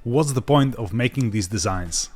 what's the point of making these designs?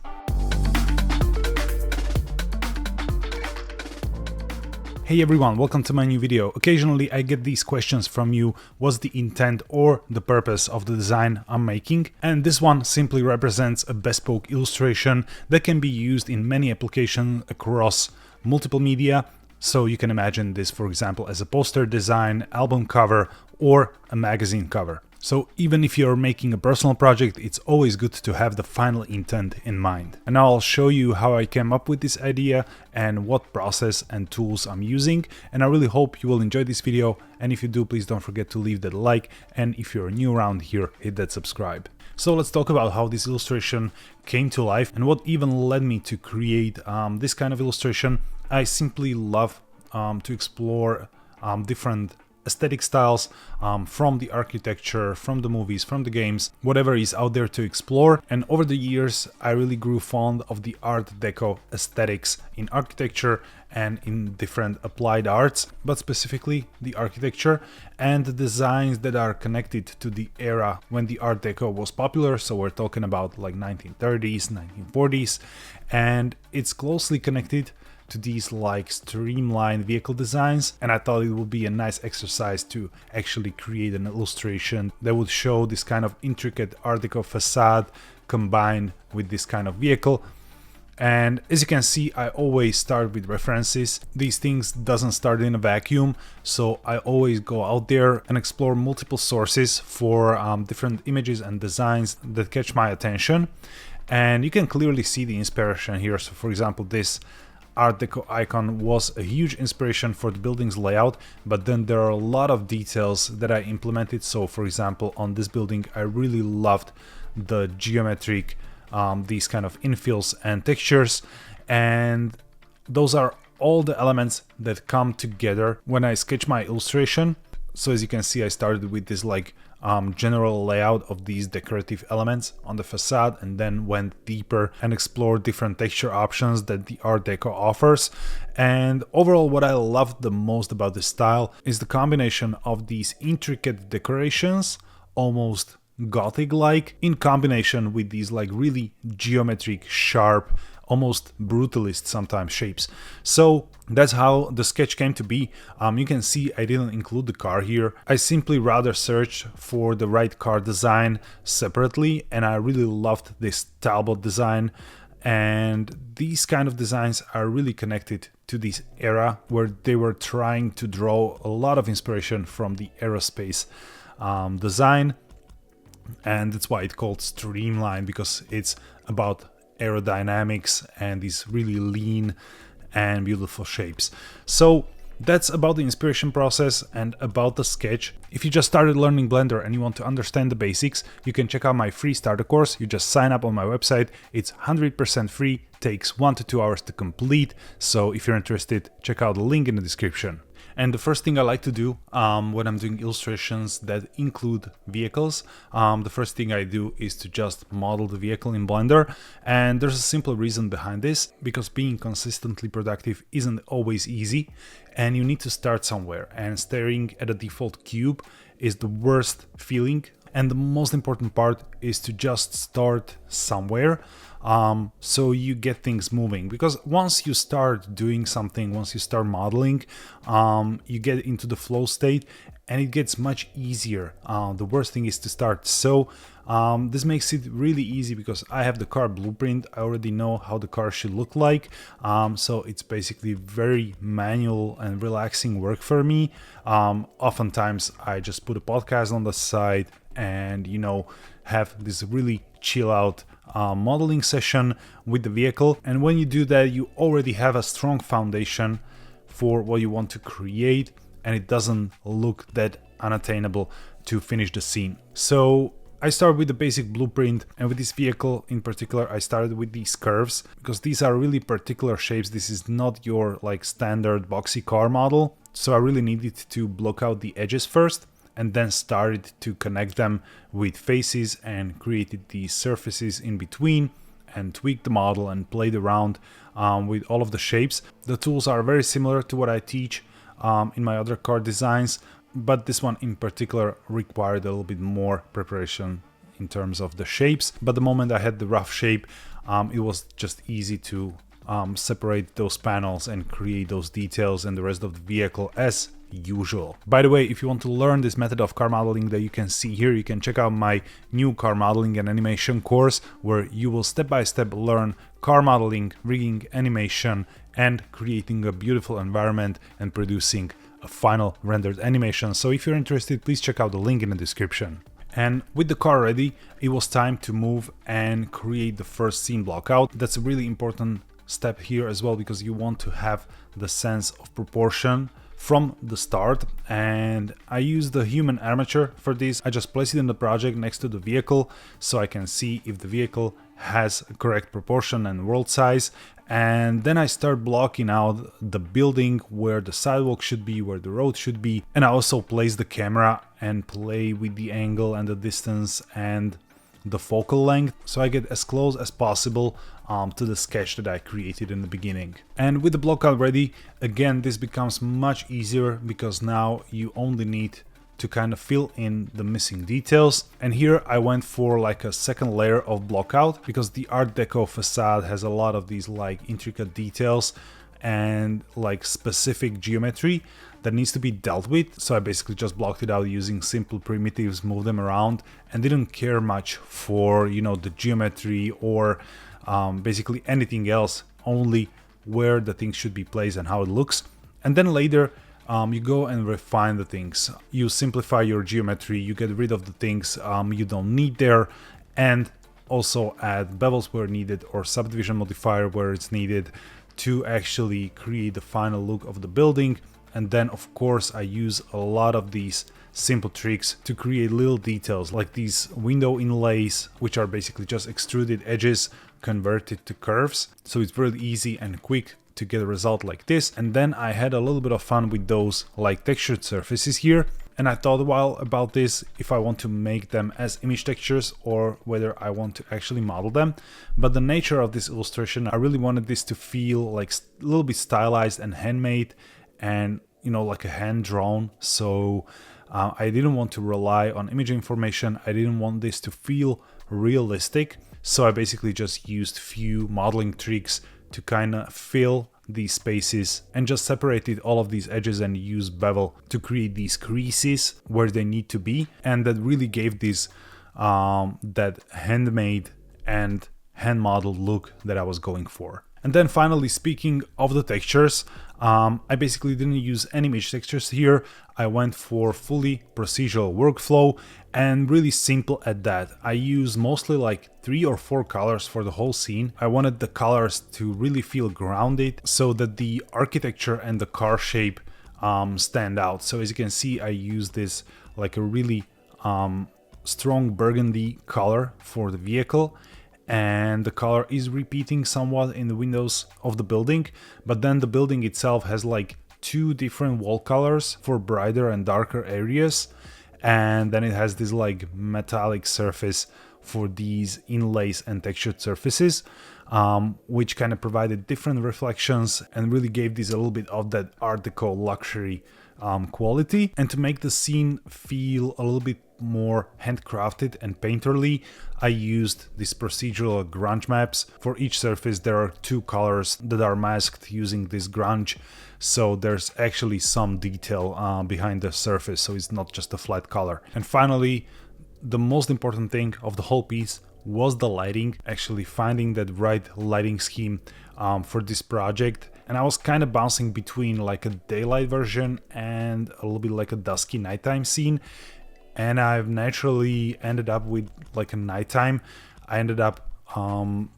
Hey everyone, welcome to my new video. Occasionally I get these questions from you: what's the intent or the purpose of the design I'm making? And this one simply represents a bespoke illustration that can be used in many applications across multiple media. So you can imagine this, for example, as a poster design, album cover, or a magazine cover. So even if you're making a personal project, it's always good to have the final intent in mind. And now I'll show you how I came up with this idea and what process and tools I'm using. And I really hope you will enjoy this video. And if you do, please don't forget to leave that like. And if you're new around here, hit that subscribe. So let's talk about how this illustration came to life and what even led me to create this kind of illustration. I simply love to explore different aesthetic styles from the architecture, from the movies, from the games, whatever is out there to explore. And over the years, I really grew fond of the Art Deco aesthetics in architecture and in different applied arts, but specifically the architecture and the designs that are connected to the era when the Art Deco was popular. So we're talking about like 1930s, 1940s, and it's closely connected to these like streamlined vehicle designs, and I thought it would be a nice exercise to actually create an illustration that would show this kind of intricate Art Deco facade combined with this kind of vehicle. And as you can see, I always start with references. These things doesn't start in a vacuum, so I always go out there and explore multiple sources for different images and designs that catch my attention. And you can clearly see the inspiration here. So for example, this Art Deco icon was a huge inspiration for the building's layout, but then there are a lot of details that I implemented. So for example, on this building, I really loved the geometric, these kind of infills and textures, and those are all the elements that come together when I sketch my illustration. So as you can see, I started with this like general layout of these decorative elements on the facade, and then went deeper and explored different texture options that the Art Deco offers. And overall, what I loved the most about this style is the combination of these intricate decorations, almost Gothic-like, in combination with these like really geometric, sharp, almost brutalist sometimes shapes. So that's how the sketch came to be. You can see I didn't include the car here. I simply rather searched for the right car design separately, and I really loved this Talbot design. And these kind of designs are really connected to this era where they were trying to draw a lot of inspiration from the aerospace design. And that's why it's called streamline, because it's about aerodynamics and these really lean and beautiful shapes. So that's about the inspiration process and about the sketch. If you just started learning Blender and you want to understand the basics, you can check out my free starter course. You just sign up on my website. It's 100% free, takes 1 to 2 hours to complete. So if you're interested, check out the link in the description. And the first thing I like to do when I'm doing illustrations that include vehicles, the first thing I do is to just model the vehicle in Blender. And there's a simple reason behind this, because being consistently productive isn't always easy, and you need to start somewhere. And staring at a default cube is the worst feeling. And the most important part is to just start somewhere, so you get things moving. Because once you start doing something, once you start modeling, you get into the flow state and it gets much easier. The worst thing is to start. So this makes it really easy because I have the car blueprint. I already know how the car should look like. So it's basically very manual and relaxing work for me. Oftentimes I just put a podcast on the side and, you know, have this really chill out modeling session with the vehicle. And when you do that, you already have a strong foundation for what you want to create, and it doesn't look that unattainable to finish the scene. So I start with the basic blueprint, and with this vehicle in particular, I started with these curves because these are really particular shapes. This is not your like standard boxy car model. So I really needed to block out the edges first, and then started to connect them with faces and created these surfaces in between and tweaked the model and played around with all of the shapes. The tools are very similar to what I teach in my other car designs, but this one in particular required a little bit more preparation in terms of the shapes, but the moment I had the rough shape, it was just easy to separate those panels and create those details and the rest of the vehicle as usual. By the way, if you want to learn this method of car modeling that you can see here, you can check out my new car modeling and animation course, where you will step by step learn car modeling, rigging, animation, and creating a beautiful environment and producing a final rendered animation. So if you're interested, please check out the link in the description. And with the car ready, it was time to move and create the first scene block out. That's a really important step here as well, because you want to have the sense of proportion from the start. And I use the human armature for this. I just place it in the project next to the vehicle so I can see if the vehicle has a correct proportion and world size. And then I start blocking out the building, where the sidewalk should be, where the road should be. And I also place the camera and play with the angle and the distance and the focal length, so I get as close as possible to the sketch that I created in the beginning. And with the blockout ready, again, this becomes much easier, because now you only need to kind of fill in the missing details. And here I went for like a second layer of blockout, because the Art Deco facade has a lot of these like intricate details and like specific geometry that needs to be dealt with. So I basically just blocked it out using simple primitives, moved them around, and didn't care much for, you know, the geometry or basically anything else, only where the things should be placed and how it looks. And then later you go and refine the things. You simplify your geometry, you get rid of the things you don't need there, and also add bevels where needed or subdivision modifier where it's needed to actually create the final look of the building. And then of course I use a lot of these simple tricks to create little details, like these window inlays, which are basically just extruded edges converted to curves. So it's really easy and quick to get a result like this. And then I had a little bit of fun with those like textured surfaces here. And I thought a while about this, if I want to make them as image textures or whether I want to actually model them. But the nature of this illustration, I really wanted this to feel like a little bit stylized and handmade, and you know, like a hand drawn. So I didn't want to rely on image information. I didn't want this to feel realistic. So I basically just used few modeling tricks to kind of fill these spaces and just separated all of these edges and use bevel to create these creases where they need to be. And that really gave this that handmade and hand modeled look that I was going for. And then finally, speaking of the textures, I basically didn't use any image textures here. I went for fully procedural workflow and really simple at that. I use mostly like 3 or 4 colors for the whole scene. I wanted the colors to really feel grounded so that the architecture and the car shape stand out. So as you can see, I use this like a really strong burgundy color for the vehicle. And the color is repeating somewhat in the windows of the building, but then the building itself has like 2 different wall colors for brighter and darker areas, and then it has this like metallic surface for these inlays and textured surfaces, which kind of provided different reflections and really gave this a little bit of that Art Deco luxury quality. And to make the scene feel a little bit more handcrafted and painterly, I used these procedural grunge maps. For each surface there are 2 colors that are masked using this grunge, so there's actually some detail behind the surface, so it's not just a flat color. And finally, the most important thing of the whole piece was the lighting, actually finding that right lighting scheme for this project. And I was kind of bouncing between like a daylight version and a little bit like a dusky nighttime scene, and I've naturally ended up with like a nighttime. I ended up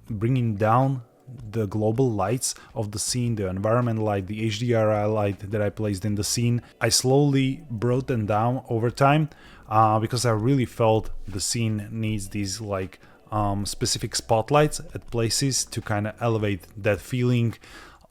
bringing down the global lights of the scene, the environment light, the HDRI light that I placed in the scene. I slowly brought them down over time because I really felt the scene needs these like specific spotlights at places to kind of elevate that feeling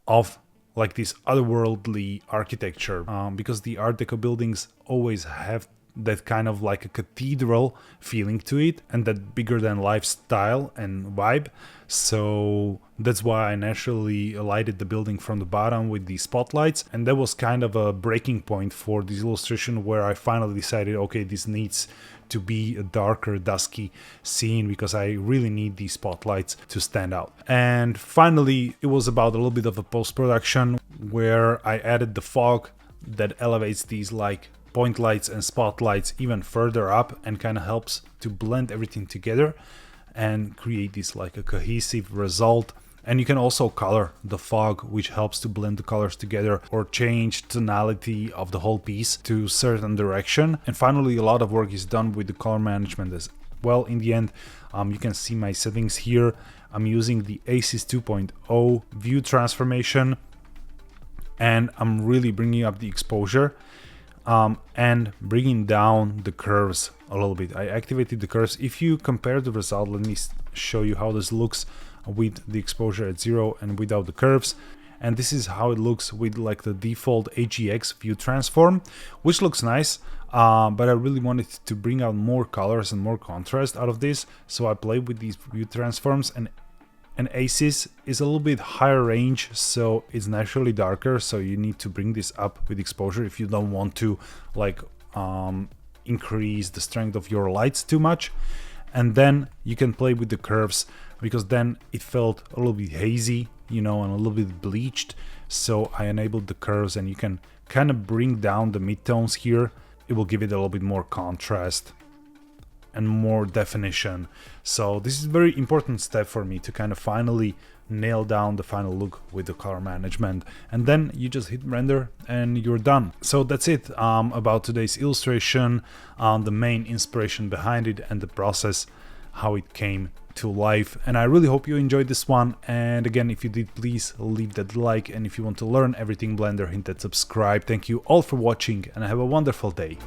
of like this otherworldly architecture, because the Art Deco buildings always have that kind of like a cathedral feeling to it and that bigger than life style and vibe. So that's why I naturally lighted the building from the bottom with the spotlights, and that was kind of a breaking point for this illustration where I finally decided, okay, this needs to be a darker, dusky scene because I really need these spotlights to stand out. And finally, it was about a little bit of a post-production where I added the fog that elevates these like point lights and spotlights even further up and kind of helps to blend everything together and create this like a cohesive result. And you can also color the fog, which helps to blend the colors together or change tonality of the whole piece to a certain direction. And finally, a lot of work is done with the color management as well. In the end, you can see my settings here. I'm using the ACES 2.0 view transformation, and I'm really bringing up the exposure and bringing down the curves a little bit. I activated the curves. If you compare the result, let me show you how this looks with the exposure at 0 and without the curves. And this is how it looks with like the default AGX view transform, which looks nice, but I really wanted to bring out more colors and more contrast out of this, so I played with these view transforms. And ACES is a little bit higher range, so it's naturally darker, so you need to bring this up with exposure if you don't want to like increase the strength of your lights too much. And then you can play with the curves, because then it felt a little bit hazy, you know, and a little bit bleached. So I enabled the curves, and you can kind of bring down the midtones here. It will give it a little bit more contrast and more definition. So this is a very important step for me to kind of finally nail down the final look with the color management, and then you just hit render and you're done. So that's it about today's illustration, the main inspiration behind it and the process, how it came to life. And I really hope you enjoyed this one, and again, if you did, please leave that like, and if you want to learn everything Blender, hit that subscribe. Thank you all for watching, and have a wonderful day.